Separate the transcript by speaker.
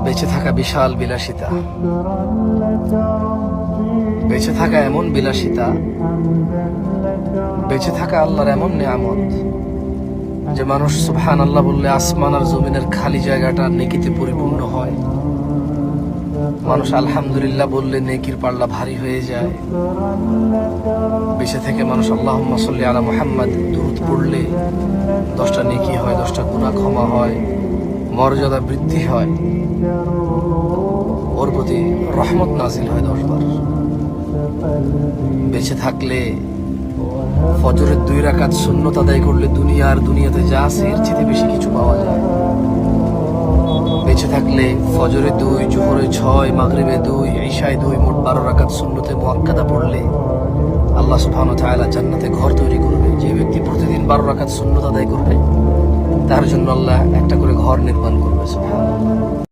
Speaker 1: বেঁচে থাকা বিশাল বিলাসিতা, বেঁচে থাকা এমন বিলাসিতা, বেঁচে থাকা আল্লাহর এমন নিয়ামত যে মানুষ সুবহানাল্লাহ বললে আসমান আর জমিনের খালি জায়গাটা নেকিতে পরিপূর্ণ হয়। মানুষ আলহামদুলিল্লাহ বললে নেকির পাল্লা ভারী হয়ে যায়। বেঁচে থেকে মানুষ আল্লাহুম্মা সাল্লি আলা মুহাম্মাদ দুরূদ পড়লে 10টা নেকি হয়, 10টা গুনাহ ক্ষমা হয়, মর্যাদা বৃদ্ধি হয়, ওর প্রতি রহমত নাজিল হয় 10 বার। বেঁচে থাকলে ফজরের 2 রাকাত সুন্নত আদায় করলে দুনিয়াতে যা আছে এর চেয়ে বেশি কিছু পাওয়া যায়। বেঁচে থাকলে ফজরে 2, জোহরে 6, মাগরিবে 2, ইশায় 2, মোট 12 রাকাত সুন্নতে মুআক্কাদা পড়লে আল্লাহ সুবহানাহু ওয়া তাআলা জান্নাতে ঘর তৈরি করবে। যে ব্যক্তি প্রতিদিন 12 রাকাত সুন্নত আদায় করবে তার জন্য আল্লাহ একটা করে ঘর নির্মাণ করবে। সুবহানাল্লাহ।